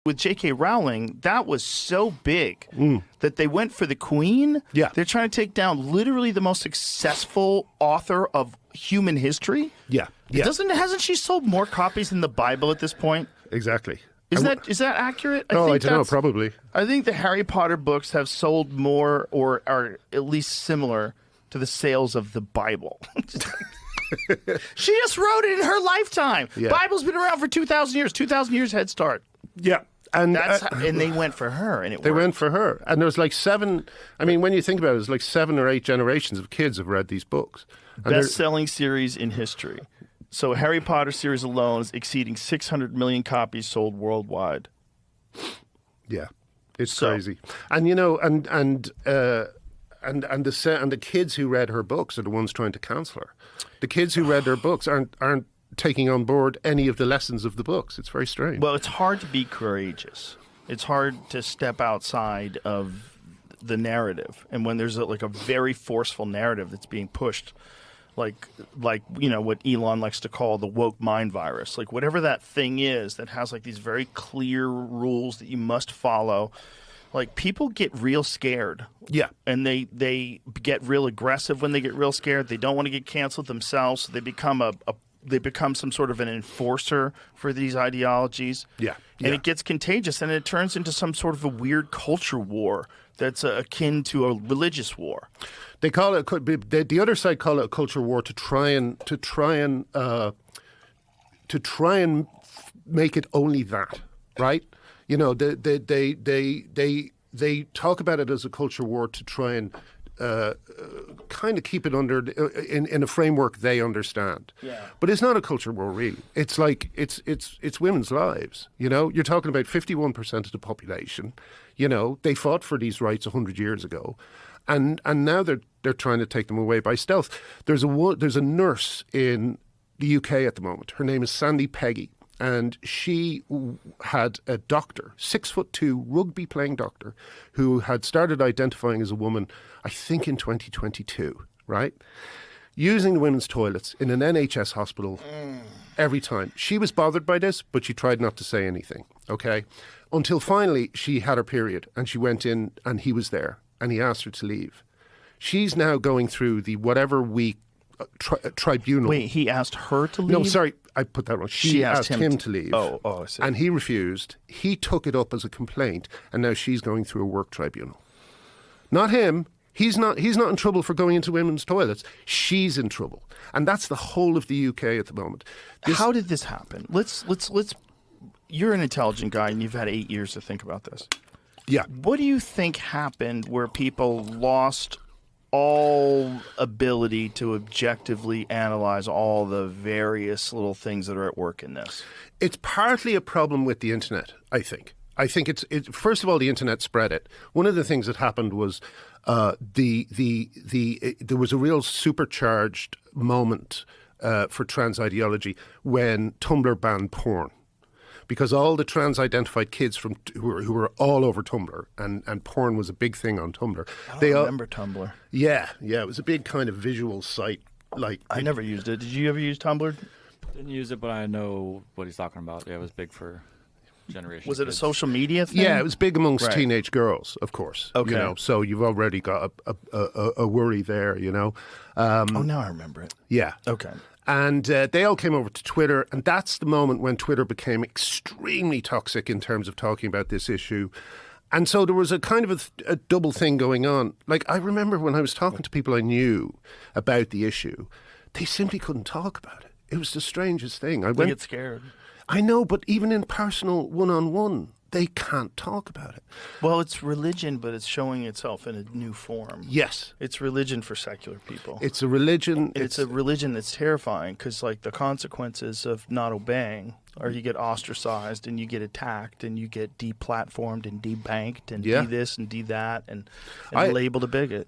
With J.K. Rowling, that was so big that they went for the Queen. Yeah. They're trying to take down literally the most successful author of human history. Yeah. Hasn't she sold more copies than the Bible at this point? Exactly. Is that accurate? I don't know, probably. I think the Harry Potter books have sold more or are at least similar to the sales of the Bible. She just wrote it in her lifetime. Yeah. Bible's been around for 2,000 years. 2,000 years head start. Yeah. And and they went for her, and they went for her. And there's like 7, I mean, when you think about it, there's like 7 or 8 generations of kids have read these books. Best-selling series in history. So Harry Potter series alone is exceeding 600 million copies sold worldwide. Yeah, it's crazy. And you know, and the kids who read her books are the ones trying to cancel her. The kids who read her books aren't taking on board any of the lessons of the books. It's very strange. Well, it's hard to be courageous. It's hard to step outside of the narrative, and when there's a very forceful narrative that's being pushed. Like you know what Elon likes to call the woke mind virus, like whatever that thing is that has like these very clear rules that you must follow. Like people get real scared, and they get real aggressive when they get real scared. They don't want to get canceled themselves, so they become some sort of an enforcer for these ideologies. And it gets contagious, and it turns into some sort of a weird culture war that's akin to a religious war. They call it the other side call it a culture war to try and make it only that, right? You know, they talk about it as a culture war to try and kind of keep it under in a framework they understand. Yeah. But it's not a culture war, really. It's like it's women's lives. You know, you're talking about 51% of the population. You know, they fought for these rights 100 years ago, and now they're trying to take them away by stealth. There's a nurse in the UK at the moment. Her name is Sandy Peggy. And she had a doctor, 6'2", rugby-playing doctor, who had started identifying as a woman, I think in 2022, right? Using the women's toilets in an NHS hospital every time. She was bothered by this, but she tried not to say anything, okay? Until finally she had her period, and she went in, and he was there, and he asked her to leave. She's now going through the whatever week tribunal. Wait, he asked her to leave? No, sorry, I put that wrong. She asked him to leave. Oh, I see. And he refused. He took it up as a complaint, and now she's going through a work tribunal. Not him. He's not in trouble for going into women's toilets. She's in trouble. And that's the whole of the UK at the moment. How did this happen? Let's you're an intelligent guy, and you've had 8 years to think about this. Yeah. What do you think happened where people lost all ability to objectively analyze all the various little things that are at work in this? It's partly a problem with the internet, I think. I think it's first of all, the internet spread it. One of the things that happened was there was a real supercharged moment for trans ideology when Tumblr banned porn. Because all the trans-identified kids who were all over Tumblr, and porn was a big thing on Tumblr. I don't remember Tumblr. Yeah, it was a big kind of visual site. I never used it. Did you ever use Tumblr? Didn't use it, but I know what he's talking about. Yeah, it was big for generation. Was it a social media thing? Yeah, it was big amongst teenage girls, of course. Okay. You know, so you've already got a worry there, you know. Now I remember it. Yeah. Okay. And they all came over to Twitter, and that's the moment when Twitter became extremely toxic in terms of talking about this issue. And so there was a kind of a double thing going on. Like, I remember when I was talking to people I knew about the issue, they simply couldn't talk about it. It was the strangest thing. They get scared. I know, but even in personal one-on-one, they can't talk about it. Well, it's religion, but it's showing itself in a new form. Yes. It's religion for secular people. It's a religion. It's a religion that's terrifying because, like, the consequences of not obeying are you get ostracized and you get attacked and you get deplatformed and debanked and de this and de that and labeled a bigot.